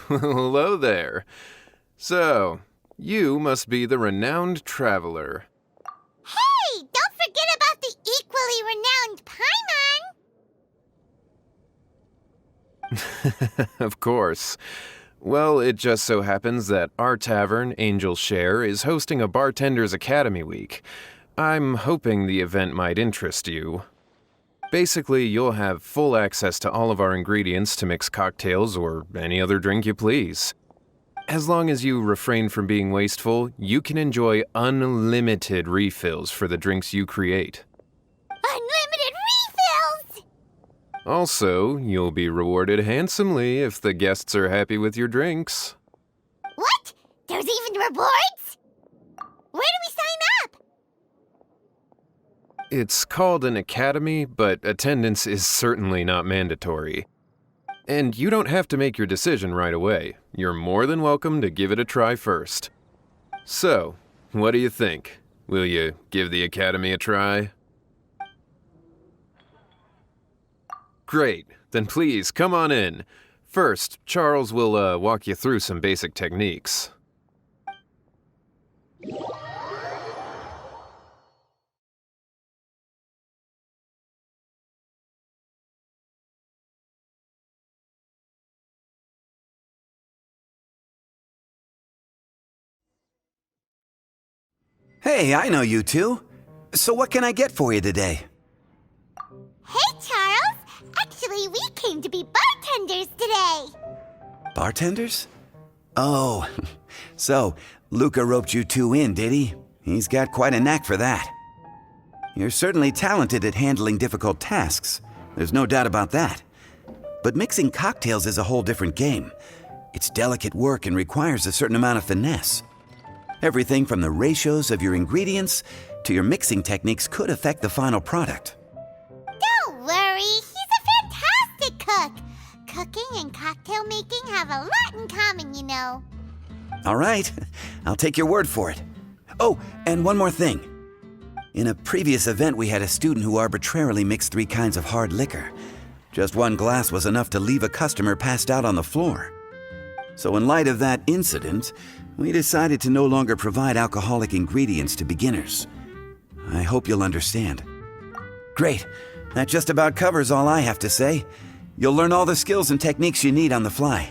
Hello there. So, you must be the renowned traveler. Hey, don't forget about the equally renowned Paimon! Of course. Well, it just so happens that our tavern, Angel's Share, is hosting a Bartender's Academy Week. I'm hoping the event might interest you. Basically, you'll have full access to all of our ingredients to mix cocktails or any other drink you please. As long as you refrain from being wasteful, you can enjoy unlimited refills for the drinks you create. Unlimited refills! Also, you'll be rewarded handsomely if the guests are happy with your drinks. What? There's even rewards? Where do we sign up? It's called an academy, but attendance is certainly not mandatory. And you don't have to make your decision right away. You're more than welcome to give it a try first. So, what do you think? Will you give the academy a try? Great, then please come on in. First, Charles will walk you through some basic techniques. Hey, I know you two. So what can I get for you today? Hey, Charles! Actually, we came to be bartenders today! Bartenders? Oh, so Luca roped you two in, did he? He's got quite a knack for that. You're certainly talented at handling difficult tasks. There's no doubt about that. But mixing cocktails is a whole different game. It's delicate work and requires a certain amount of finesse. Everything from the ratios of your ingredients to your mixing techniques could affect the final product. Don't worry, he's a fantastic cook! Cooking and cocktail making have a lot in common, you know. All right, I'll take your word for it. Oh, and one more thing. In a previous event, we had a student who arbitrarily mixed 3 kinds of hard liquor. Just one glass was enough to leave a customer passed out on the floor. So in light of that incident, we decided to no longer provide alcoholic ingredients to beginners. I hope you'll understand. Great, that just about covers all I have to say. You'll learn all the skills and techniques you need on the fly.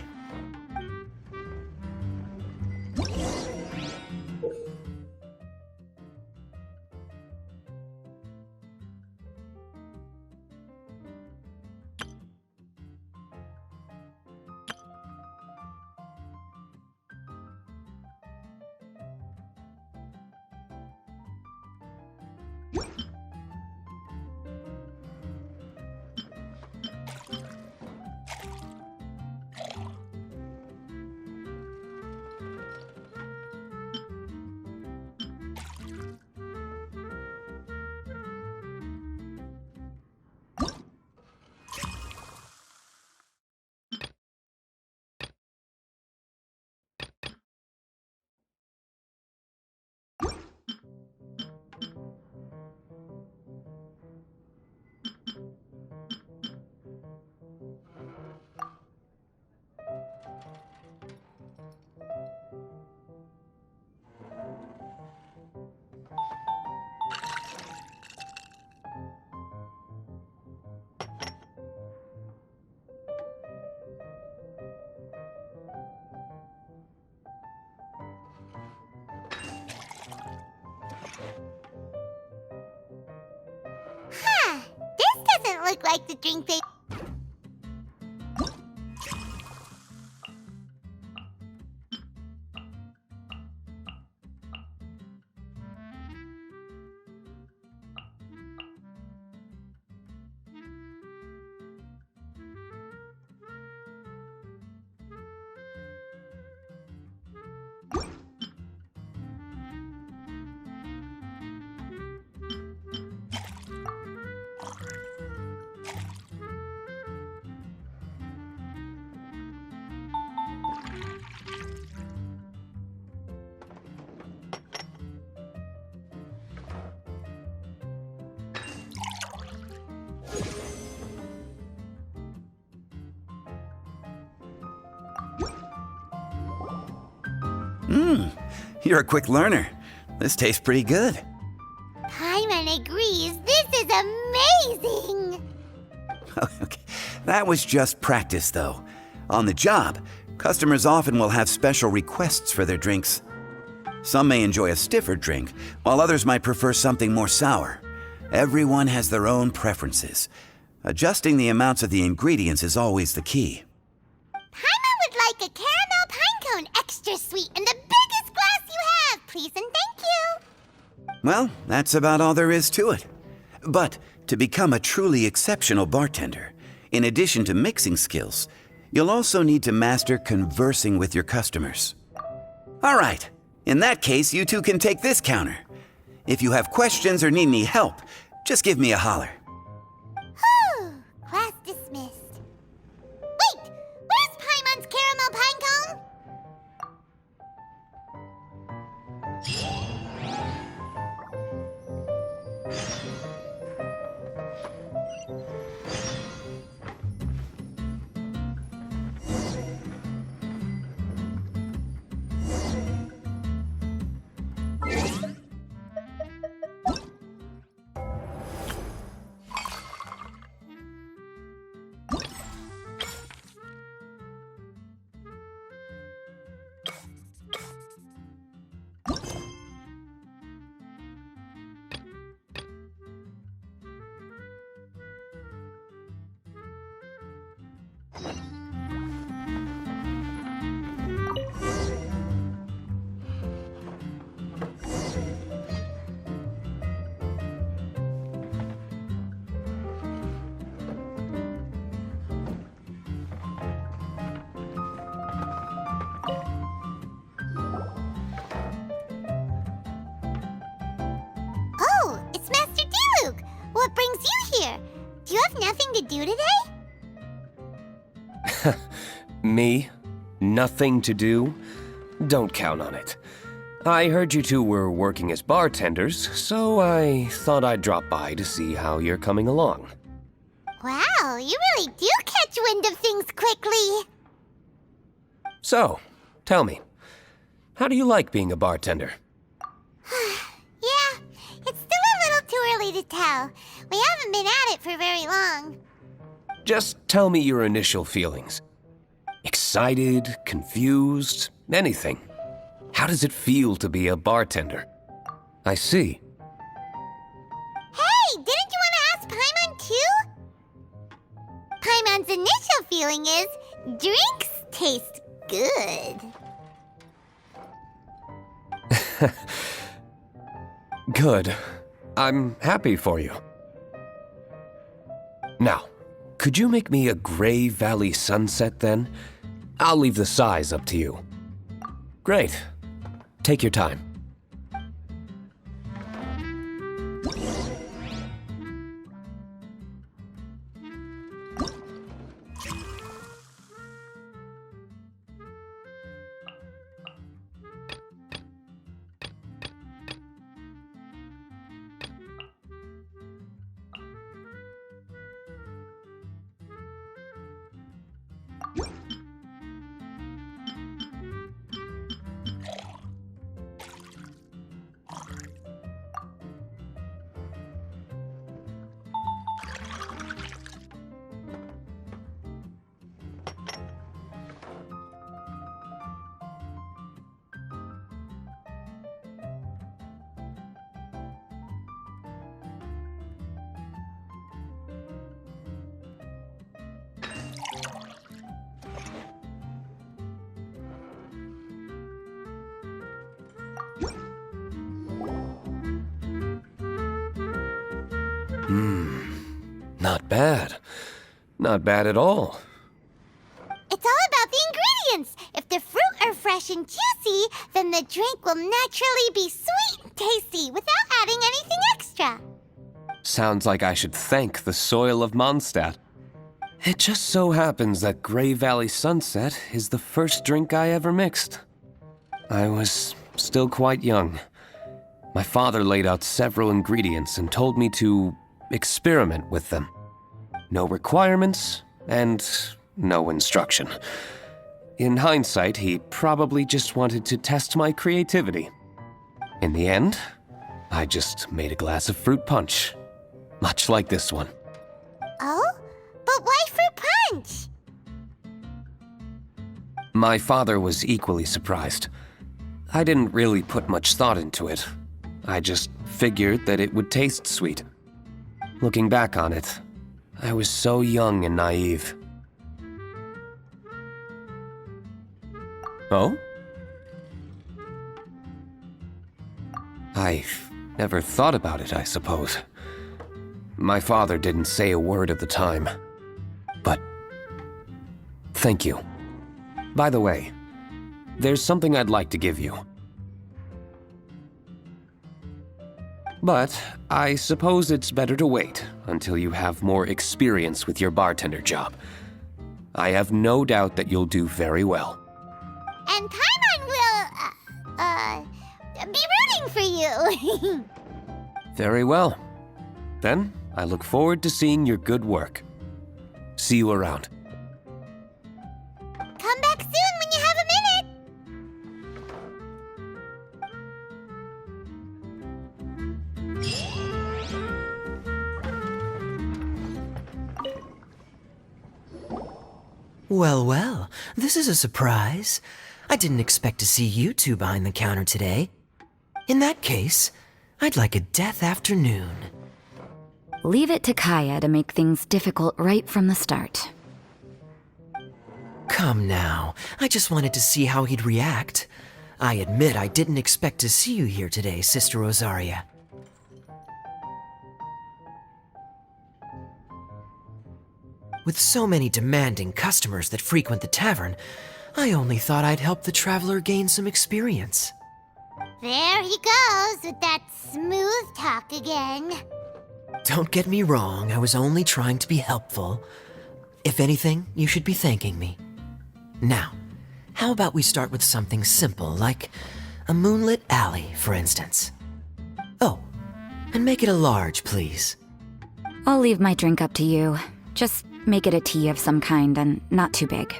Huh, this doesn't look like the drink they... You're a quick learner. This tastes pretty good. Paimon agrees. This is amazing. Okay. That was just practice, though. On the job, customers often will have special requests for their drinks. Some may enjoy a stiffer drink, while others might prefer something more sour. Everyone has their own preferences. Adjusting the amounts of the ingredients is always the key. Paimon would like a caramel pine cone extra sweet in the biggest glass you have, please and thank you. Well, that's about all there is to it. But to become a truly exceptional bartender, in addition to mixing skills, you'll also need to master conversing with your customers. All right, in that case, you two can take this counter. If you have questions or need any help, just give me a holler. Whew, class dismissed. Wait, where's Paimon's caramel pine cone? Oh, it's Master Diluc. What brings you here? Do you have nothing to do today? Me? Nothing to do? Don't count on it. I heard you two were working as bartenders, so I thought I'd drop by to see how you're coming along. Wow, you really do catch wind of things quickly. So, tell me, how do you like being a bartender? Yeah, it's still a little too early to tell. We haven't been at it for very long. Just tell me your initial feelings. Excited, confused, anything. How does it feel to be a bartender? I see. Hey, didn't you want to ask Paimon too? Paimon's initial feeling is drinks taste good. Good. I'm happy for you. Now, could you make me a Gray Valley sunset then? I'll leave the size up to you. Great. Take your time. Not bad. Not bad at all. It's all about the ingredients. If the fruit are fresh and juicy, then the drink will naturally be sweet and tasty without adding anything extra. Sounds like I should thank the soil of Mondstadt. It just so happens that Gray Valley Sunset is the first drink I ever mixed. I was still quite young. My father laid out several ingredients and told me to experiment with them. No requirements and no instruction. In hindsight, he probably just wanted to test my creativity. In the end, I just made a glass of fruit punch. Much like this one. Oh? But why fruit punch? My father was equally surprised. I didn't really put much thought into it. I just figured that it would taste sweet. Looking back on it, I was so young and naive. Oh? I've never thought about it, I suppose. My father didn't say a word at the time. But thank you. By the way, there's something I'd like to give you. But I suppose it's better to wait until you have more experience with your bartender job. I have no doubt that you'll do very well. And Paimon will, be rooting for you. Very well. Then, I look forward to seeing your good work. See you around. Come back soon when you have a minute. Well, well, this is a surprise. I didn't expect to see you two behind the counter today. In that case, I'd like a death afternoon. Leave it to Kaya to make things difficult right from the start. Come now, I just wanted to see how he'd react. I admit I didn't expect to see you here today, Sister Rosaria. With so many demanding customers that frequent the tavern, I only thought I'd help the traveler gain some experience. There he goes with that smooth talk again. Don't get me wrong, I was only trying to be helpful. If anything, you should be thanking me. Now, how about we start with something simple, like a moonlit alley, for instance? Oh, and make it a large, please. I'll leave my drink up to you. Just make it a tea of some kind and not too big.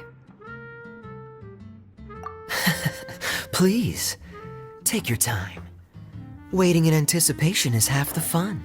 Please, take your time. Waiting in anticipation is half the fun.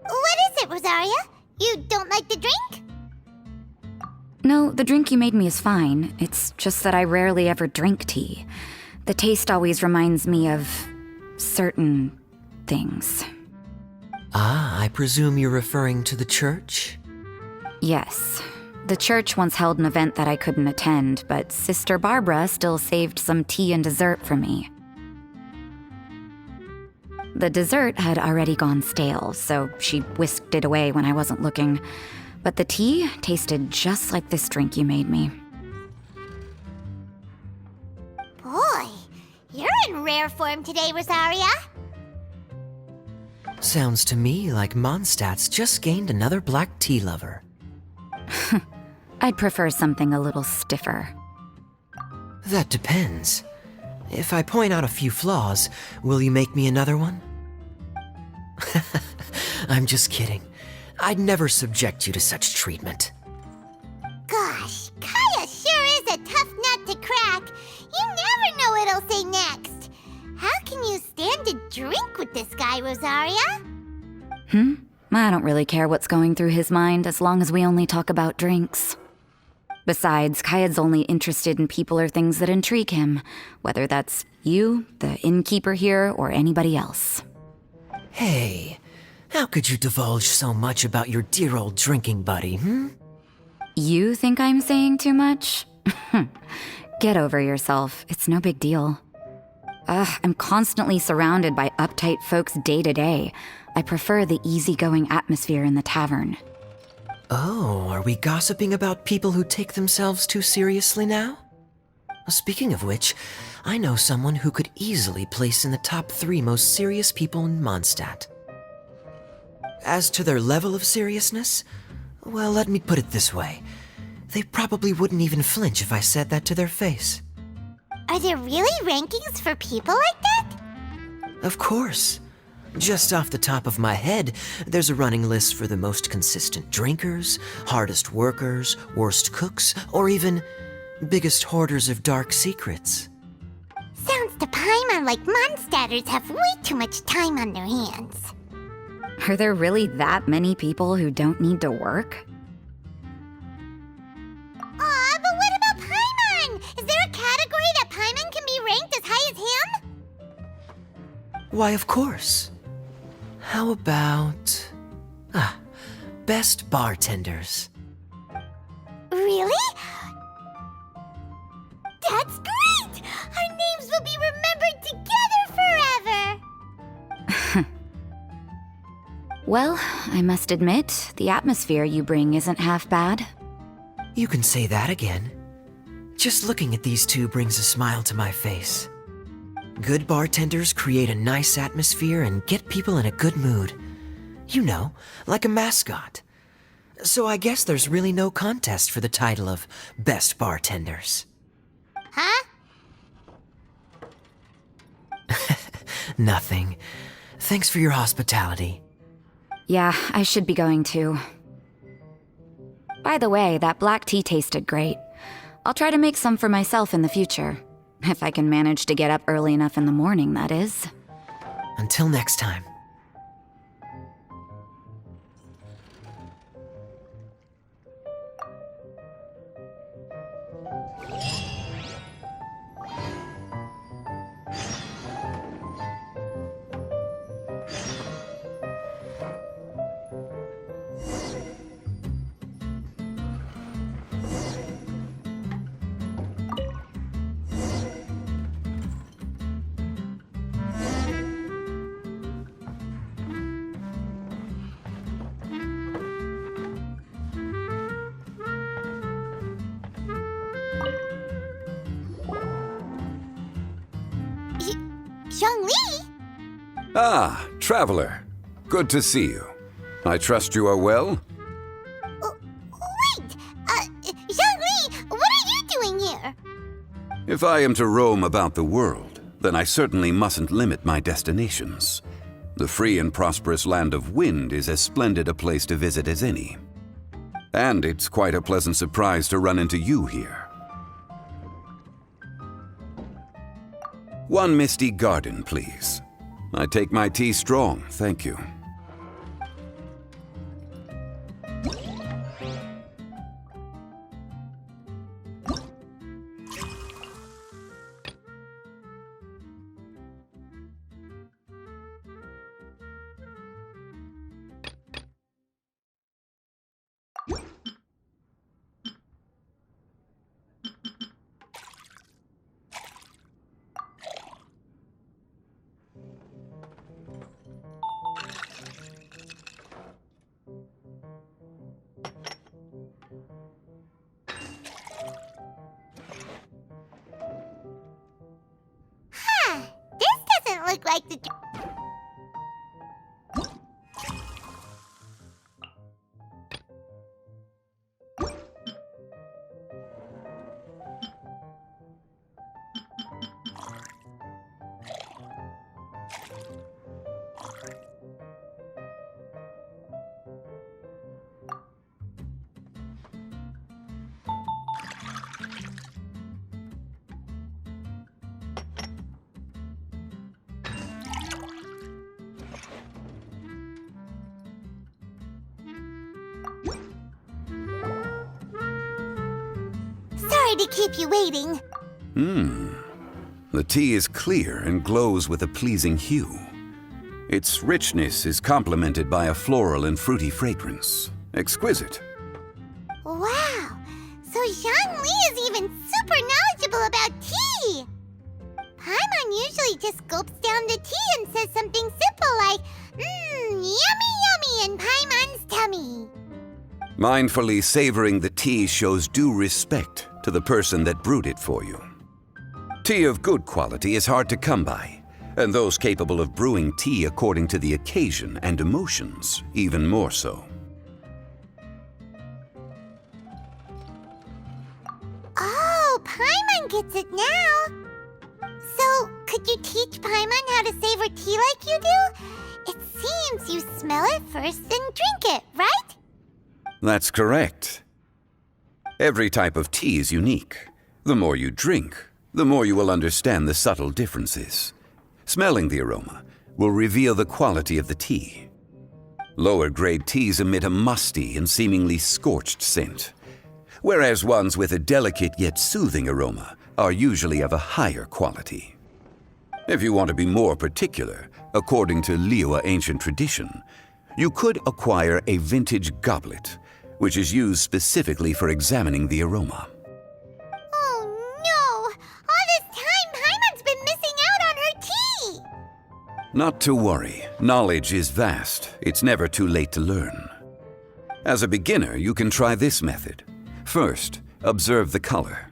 What is it, Rosaria? You don't like the drink? No, the drink you made me is fine. It's just that I rarely ever drink tea. The taste always reminds me of certain things. Ah, I presume you're referring to the church? Yes. The church once held an event that I couldn't attend, but Sister Barbara still saved some tea and dessert for me. The dessert had already gone stale, so she whisked it away when I wasn't looking. But the tea tasted just like this drink you made me. Boy, you're in rare form today, Rosaria. Sounds to me like Mondstadt's just gained another black tea lover. I'd prefer something a little stiffer. That depends. If I point out a few flaws, will you make me another one? I'm just kidding. I'd never subject you to such treatment. Gosh, Kaya sure is a tough nut to crack. You never know what he'll say next. How can you stand to drink with this guy, Rosaria? I don't really care what's going through his mind as long as we only talk about drinks. Besides, Kayad's only interested in people or things that intrigue him, whether that's you, the innkeeper here, or anybody else. Hey, how could you divulge so much about your dear old drinking buddy, You think I'm saying too much? Get over yourself. It's no big deal. I'm constantly surrounded by uptight folks day to day. I prefer the easygoing atmosphere in the tavern. Oh, are we gossiping about people who take themselves too seriously now? Speaking of which, I know someone who could easily place in the top 3 most serious people in Mondstadt. As to their level of seriousness, well, let me put it this way. They probably wouldn't even flinch if I said that to their face. Are there really rankings for people like that? Of course. Just off the top of my head, there's a running list for the most consistent drinkers, hardest workers, worst cooks, or even biggest hoarders of dark secrets. Sounds to Paimon like Mondstadters have way too much time on their hands. Are there really that many people who don't need to work? Aw, but what about Paimon? Is there a category that Paimon can be ranked as high as him? Why, of course. How about... best bartenders. Really? That's great! Our names will be remembered together forever! Well, I must admit, the atmosphere you bring isn't half bad. You can say that again. Just looking at these two brings a smile to my face. Good bartenders create a nice atmosphere and get people in a good mood. You know, like a mascot. So I guess there's really no contest for the title of Best Bartenders. Huh? Nothing. Thanks for your hospitality. Yeah, I should be going too. By the way, that black tea tasted great. I'll try to make some for myself in the future. If I can manage to get up early enough in the morning, that is. Until next time. Zhongli? Ah, traveler. Good to see you. I trust you are well? Wait! Zhongli, what are you doing here? If I am to roam about the world, then I certainly mustn't limit my destinations. The free and prosperous land of Wind is as splendid a place to visit as any. And it's quite a pleasant surprise to run into you here. One misty garden, please. I take my tea strong, thank you. This doesn't look like the... Sorry to keep you waiting. The tea is clear and glows with a pleasing hue. Its richness is complemented by a floral and fruity fragrance. Exquisite. Wow, so Zhang Li is even super knowledgeable about tea! Paimon usually just gulps down the tea and says something simple like, yummy yummy in Paimon's tummy. Mindfully savoring the tea shows due respect to the person that brewed it for you. Tea of good quality is hard to come by, and those capable of brewing tea according to the occasion and emotions, even more so. Oh, Paimon gets it now. So, could you teach Paimon how to savor tea like you do? It seems you smell it first and drink it, right? That's correct. Every type of tea is unique. The more you drink, the more you will understand the subtle differences. Smelling the aroma will reveal the quality of the tea. Lower grade teas emit a musty and seemingly scorched scent, whereas ones with a delicate yet soothing aroma are usually of a higher quality. If you want to be more particular, according to Liyue ancient tradition, you could acquire a vintage goblet, which is used specifically for examining the aroma. Oh no! All this time, Paimon's been missing out on her tea! Not to worry, knowledge is vast. It's never too late to learn. As a beginner, you can try this method. First, observe the color.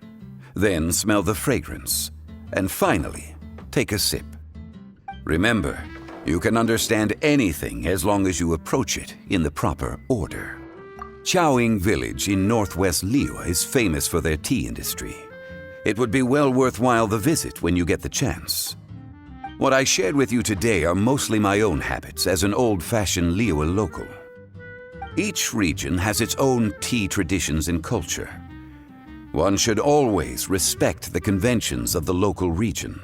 Then smell the fragrance. And finally, take a sip. Remember, you can understand anything as long as you approach it in the proper order. Chaoying Village in northwest Liyue is famous for their tea industry. It would be well worthwhile the visit when you get the chance. What I shared with you today are mostly my own habits as an old-fashioned Liyue local. Each region has its own tea traditions and culture. One should always respect the conventions of the local region.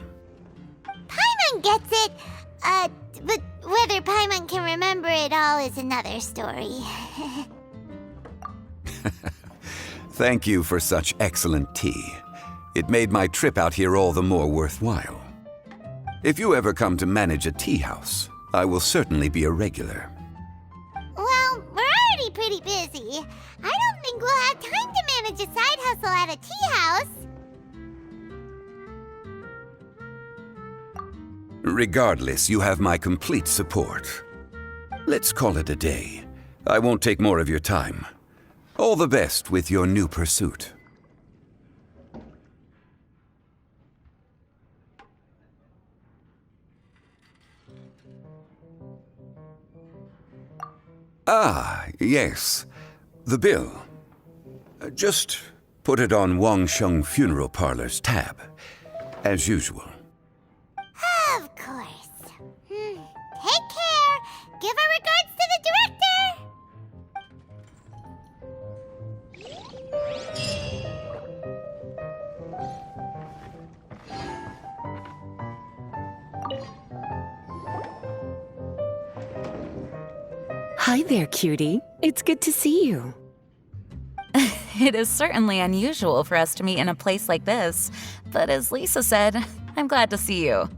Paimon gets it, but whether Paimon can remember it all is another story. Thank you for such excellent tea. It made my trip out here all the more worthwhile. If you ever come to manage a tea house, I will certainly be a regular. Well, we're already pretty busy. I don't think we'll have time to manage a side hustle at a tea house. Regardless, you have my complete support. Let's call it a day. I won't take more of your time. All the best with your new pursuit. Ah, yes. The bill. Just put it on Wangsheng Funeral Parlor's tab, as usual. Of course. Take care. Give our regards to the director. Hi there, cutie. It's good to see you. It is certainly unusual for us to meet in a place like this, but as Lisa said, I'm glad to see you.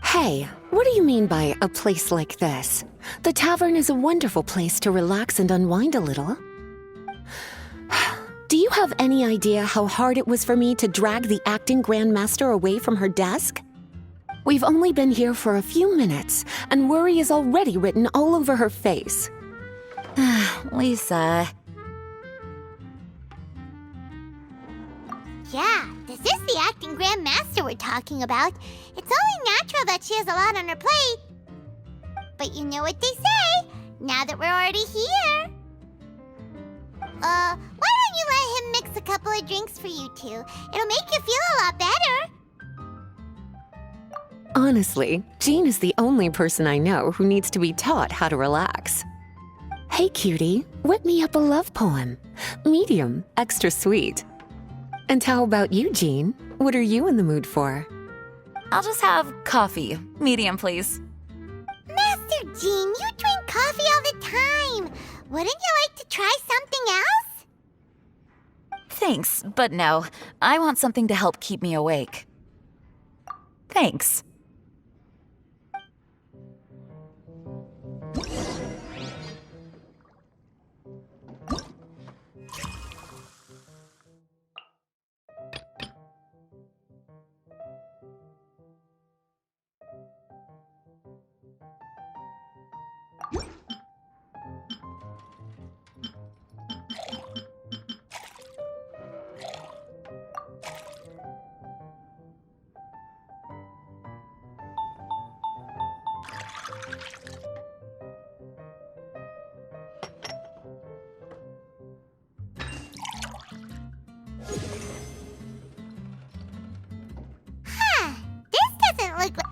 Hey, what do you mean by a place like this? The tavern is a wonderful place to relax and unwind a little. Do you have any idea how hard it was for me to drag the acting grandmaster away from her desk? We've only been here for a few minutes, and worry is already written all over her face. Lisa. Yeah, this is the acting grandmaster we're talking about. It's only natural that she has a lot on her plate. But you know what they say, now that we're already here. Why don't you let him mix a couple of drinks for you two? It'll make you feel a lot better. Honestly, Jean is the only person I know who needs to be taught how to relax. Hey, cutie, whip me up a love poem. Medium, extra sweet. And how about you, Jean? What are you in the mood for? I'll just have coffee. Medium, please. Master Jean, you drink coffee all the time. Wouldn't you like to try something else? Thanks, but no. I want something to help keep me awake. Thanks. This doesn't look like...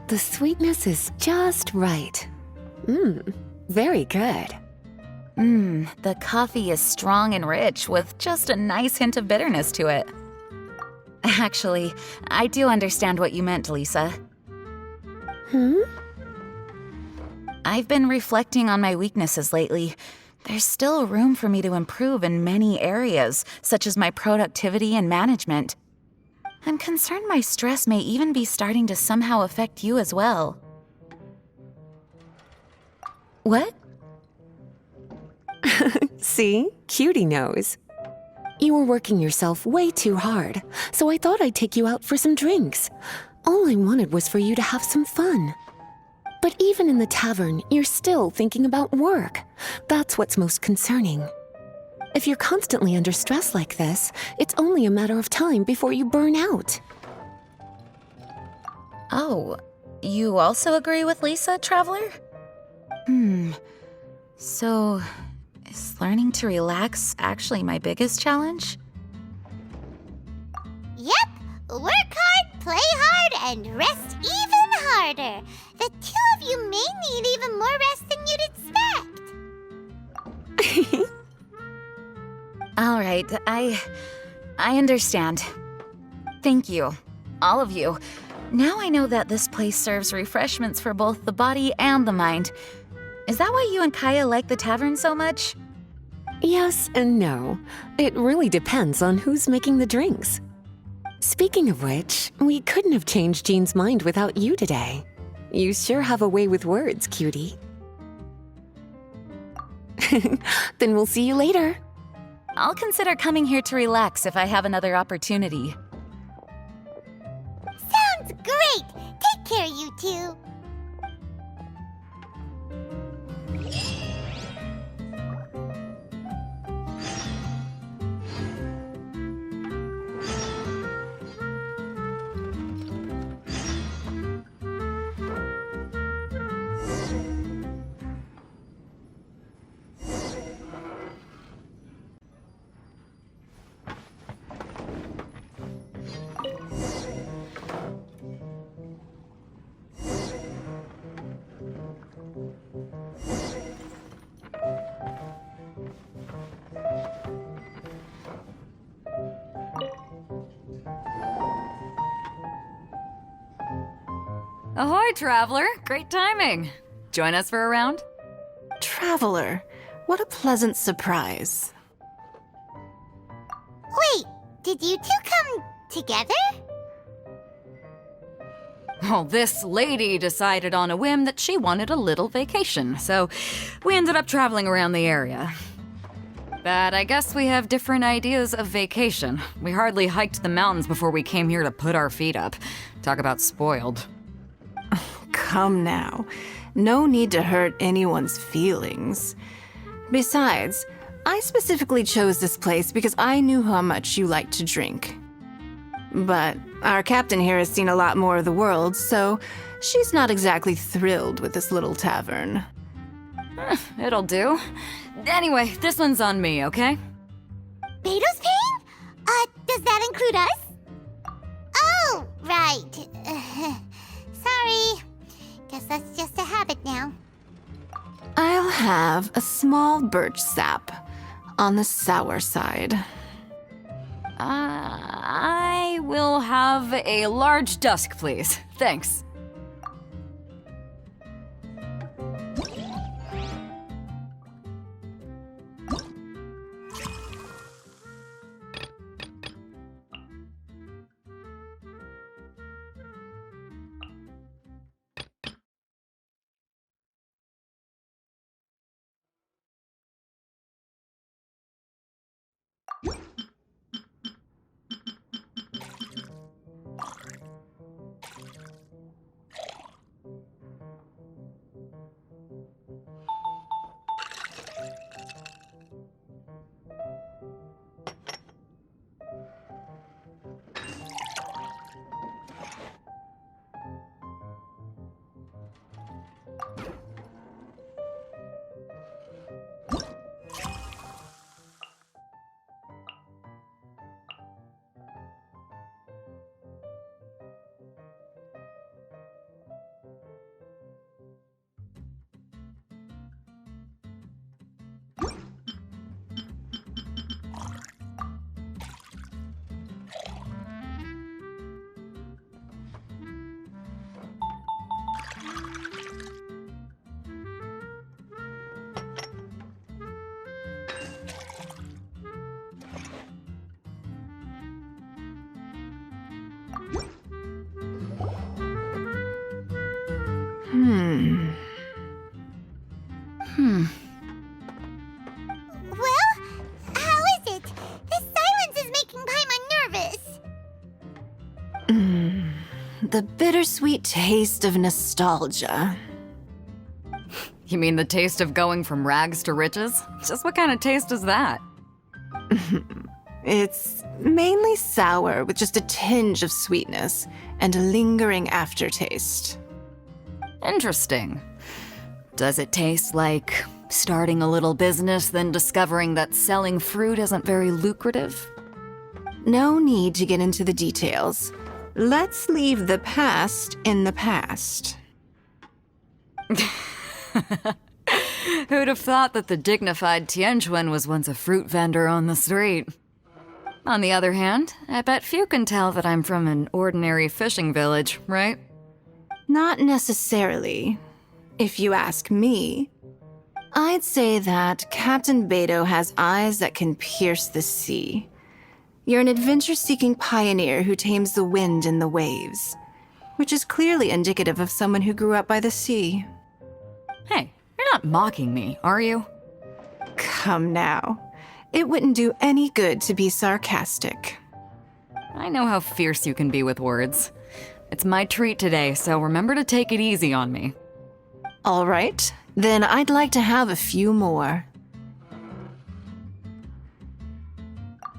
The sweetness is just right. Very good. The coffee is strong and rich with just a nice hint of bitterness to it. Actually, I do understand what you meant, Lisa. I've been reflecting on my weaknesses lately. There's still room for me to improve in many areas, such as my productivity and management. I'm concerned my stress may even be starting to somehow affect you as well. What? See? Cutie knows. You were working yourself way too hard, so I thought I'd take you out for some drinks. All I wanted was for you to have some fun. But even in the tavern, you're still thinking about work. That's what's most concerning. If you're constantly under stress like this, it's only a matter of time before you burn out. Oh, you also agree with Lisa, Traveler? So, is learning to relax actually my biggest challenge? Yep! Work hard, play hard, and rest even harder. The two of you may need even more rest than you'd expect. All right, I understand. Thank you, all of you. Now I know that this place serves refreshments for both the body and the mind. Is that why you and Kaya like the tavern so much? Yes and no. It really depends on who's making the drinks. Speaking of which, we couldn't have changed Jean's mind without you today. You sure have a way with words, cutie. Then we'll see you later. I'll consider coming here to relax if I have another opportunity. Sounds great! Take care, you two! Ahoy, traveler! Great timing. Join us for a round? Traveler, what a pleasant surprise. Wait, did you two come together? Well, this lady decided on a whim that she wanted a little vacation, so we ended up traveling around the area. But I guess we have different ideas of vacation. We hardly hiked the mountains before we came here to put our feet up. Talk about spoiled. Come now. No need to hurt anyone's feelings. Besides, I specifically chose this place because I knew how much you like to drink. But our captain here has seen a lot more of the world, so she's not exactly thrilled with this little tavern. It'll do. Anyway, this one's on me, okay? Beto's paying? Does that include us? Oh, right. Sorry. Guess that's just a habit now. I'll have a small birch sap on the sour side. I will have a large dusk, please. Thanks. Well, how is it? This silence is making Paimon nervous. The bittersweet taste of nostalgia. You mean the taste of going from rags to riches? Just what kind of taste is that? It's mainly sour with just a tinge of sweetness and a lingering aftertaste. Interesting. Does it taste like starting a little business, then discovering that selling fruit isn't very lucrative? No need to get into the details. Let's leave the past in the past. Who'd have thought that the dignified Tianquan was once a fruit vendor on the street? On the other hand, I bet few can tell that I'm from an ordinary fishing village, right? Not necessarily. If you ask me, I'd say that Captain Beidou has eyes that can pierce the sea. You're an adventure-seeking pioneer who tames the wind and the waves, which is clearly indicative of someone who grew up by the sea. Hey, you're not mocking me, are you? Come now. It wouldn't do any good to be sarcastic. I know how fierce you can be with words. It's my treat today, so remember to take it easy on me. All right, then I'd like to have a few more.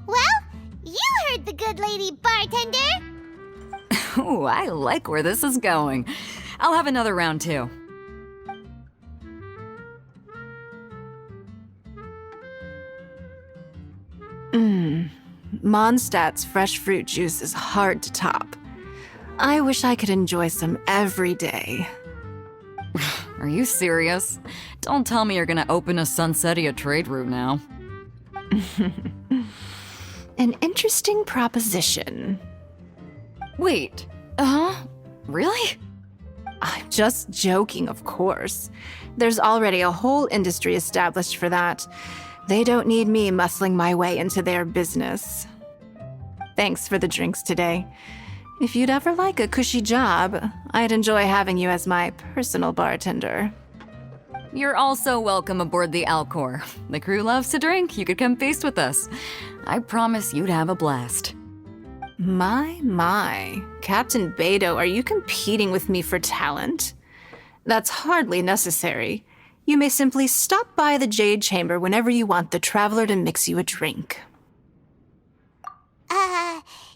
Well, you heard the good lady bartender. Ooh, I like where this is going. I'll have another round too. Mondstadt's fresh fruit juice is hard to top. I wish I could enjoy some every day. Are you serious? Don't tell me you're gonna open a Sunsetia trade route now. An interesting proposition. Wait, really? I'm just joking, of course. There's already a whole industry established for that. They don't need me muscling my way into their business. Thanks for the drinks today. If you'd ever like a cushy job, I'd enjoy having you as my personal bartender. You're also welcome aboard the Alcor. The crew loves to drink. You could come feast with us. I promise you'd have a blast. My. Captain Beidou, are you competing with me for talent? That's hardly necessary. You may simply stop by the Jade Chamber whenever you want the Traveler to mix you a drink.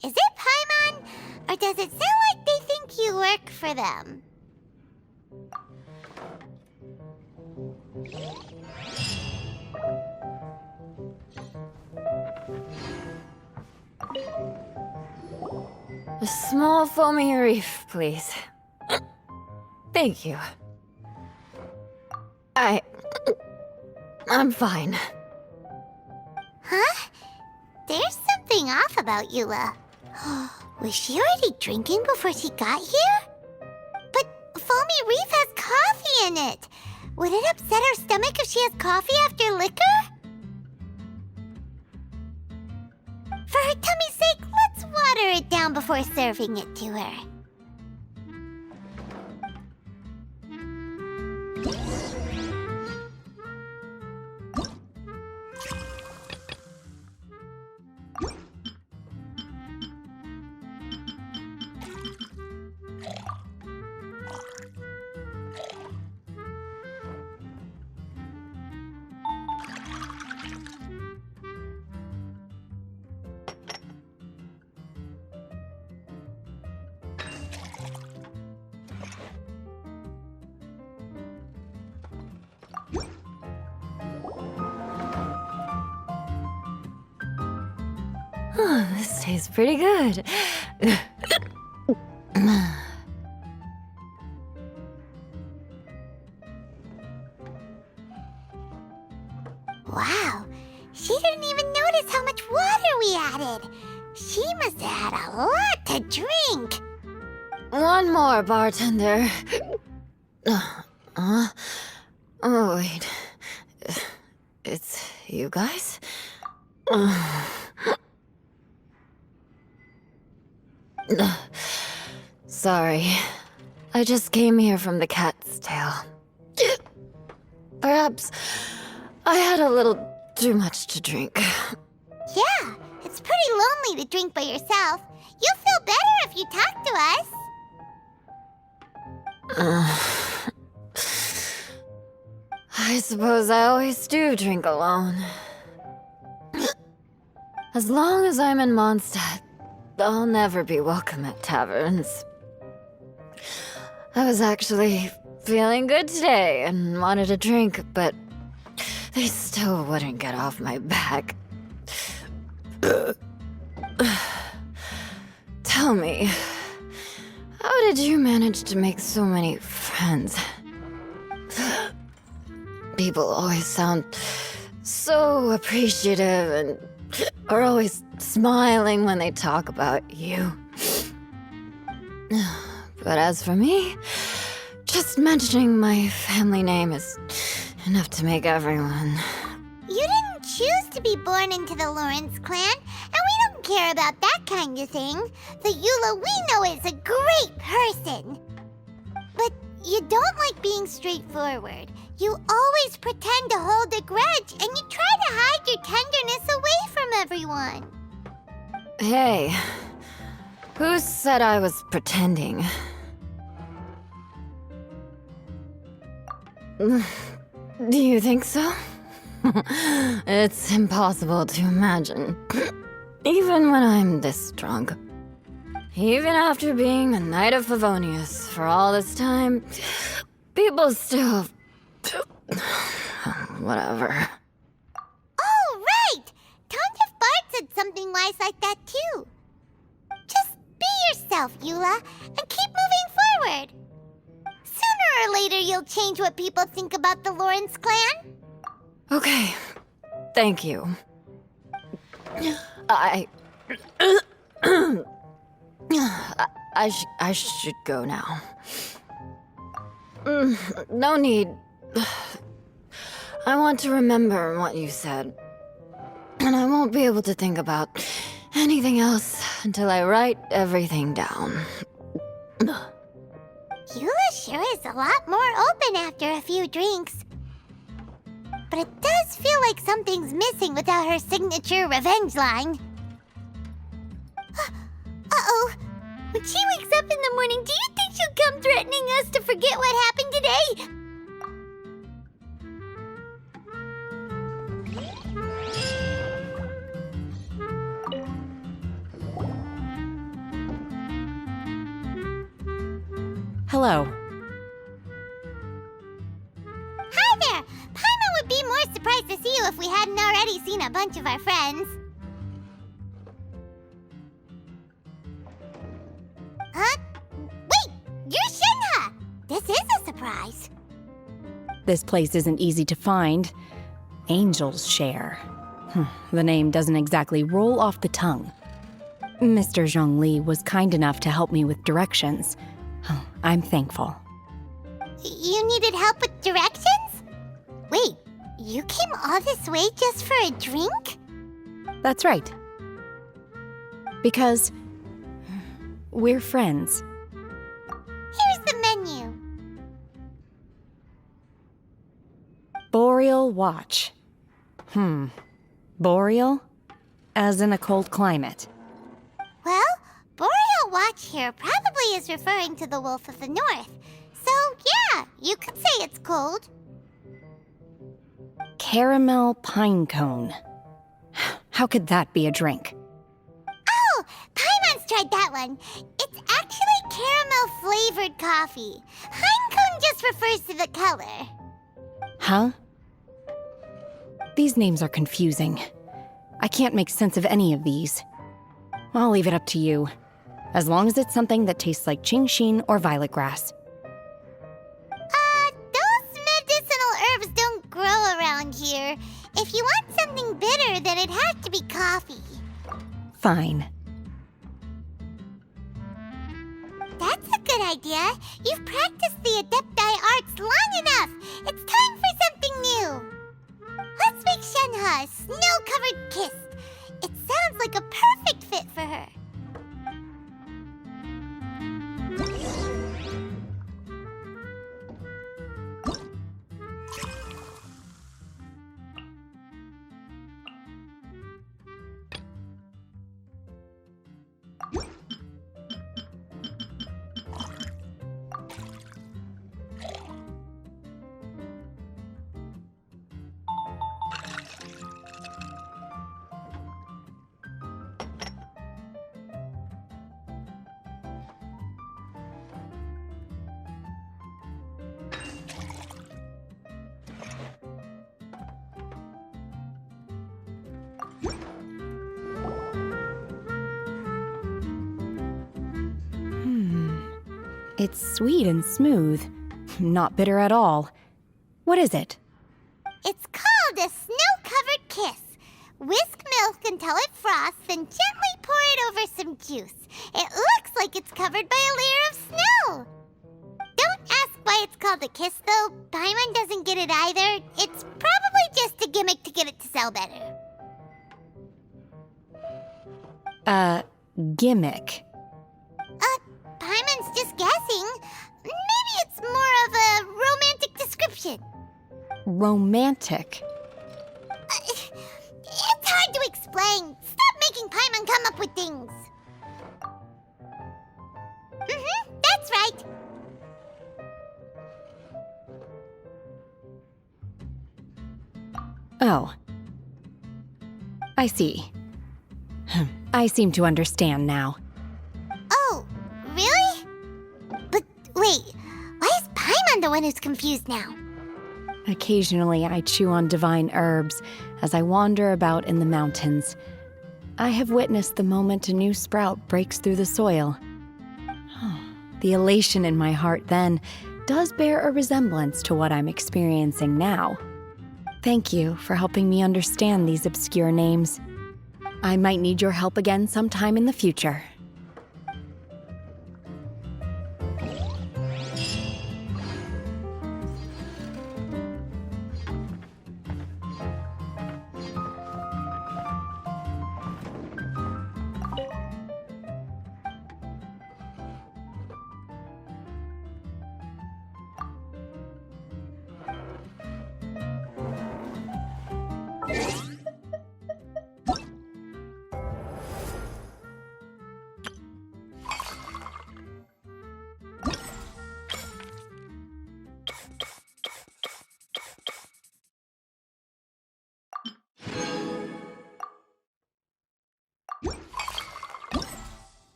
Is it Paimon? Or does it sound like they think you work for them? A small foamy reef, please. Thank you. I'm fine. Huh? There's something off about Eula. Was she already drinking before she got here? But Foamy Reef has coffee in it. Would it upset her stomach if she has coffee after liquor? For her tummy's sake, let's water it down before serving it to her. Oh, this tastes pretty good. Wow, she didn't even notice how much water we added. She must have had a lot to drink. One more, bartender. Oh, wait. It's you guys? Sorry. I just came here from the Cat's Tail. Perhaps I had a little too much to drink. Yeah, it's pretty lonely to drink by yourself. You'll feel better if you talk to us. I suppose I always do drink alone. As long as I'm in Mondstadt, I'll never be welcome at taverns. I was actually feeling good today and wanted a drink, but they still wouldn't get off my back. Tell me, how did you manage to make so many friends? people always sound so appreciative and are always smiling when they talk about you. But as for me, just mentioning my family name is enough to make everyone. You didn't choose to be born into the Lawrence clan, and we don't care about that kind of thing. The Eula we know is a great person. But you don't like being straightforward. You always pretend to hold a grudge, and you try to hide your tenderness away from everyone. Hey, who said I was pretending? Do you think so? It's impossible to imagine. Even when I'm this drunk. Even after being a Knight of Favonius for all this time, people still... Whatever. Oh, right! Tanya Bart said something wise like that, too. Just be yourself, Eula, and keep moving forward. Sooner or later, you'll change what people think about the Lawrence clan. Okay, thank you. I should go now. No need. I want to remember what you said. And I won't be able to think about anything else until I write everything down. Eula sure is a lot more open after a few drinks. But it does feel like something's missing without her signature revenge line. Uh-oh. When she wakes up in the morning, do you think she'll come threatening us to forget what happened today? Hello. Hi there! Paimon would be more surprised to see you if we hadn't already seen a bunch of our friends. Huh? Wait! You're Shinha! This is a surprise. This place isn't easy to find. Angel's Share. The name doesn't exactly roll off the tongue. Mr. Zhongli was kind enough to help me with directions. I'm thankful. You needed help with directions? Wait, you came all this way just for a drink? That's right. Because we're friends. Here's the menu. Boreal Watch. Boreal? As in a cold climate. Well, Boreal Watch here probably is referring to the Wolf of the North. So, yeah, you could say it's cold. Caramel pine cone. How could that be a drink? Oh, Paimon's tried that one. It's actually caramel-flavored coffee. Pine cone just refers to the color. Huh? These names are confusing. I can't make sense of any of these. I'll leave it up to you. As long as it's something that tastes like Genshin or violet grass. Those medicinal herbs don't grow around here. If you want something bitter, then it has to be coffee. Fine. That's a good idea. You've practiced the Adepti arts long enough. It's time for something new. Let's make Shenhe a snow-covered kiss. It sounds like a perfect fit for her. It's sweet and smooth. Not bitter at all. What is it? Whisk milk until it froths, then gently pour it over some juice. It looks like it's covered by a layer of snow. Don't ask why it's called a kiss, though. Paimon doesn't get it either. It's probably just a gimmick to get it to sell better. Gimmick. Paimon's just guessing. Maybe it's more of a romantic description. Romantic. It's hard to explain. Stop making Paimon come up with things. That's right. Oh. I see. I seem to understand now. Oh, really? But wait, why is Paimon the one who's confused now? Occasionally, I chew on divine herbs as I wander about in the mountains. I have witnessed the moment a new sprout breaks through the soil. The elation in my heart then does bear a resemblance to what I'm experiencing now. Thank you for helping me understand these obscure names. I might need your help again sometime in the future.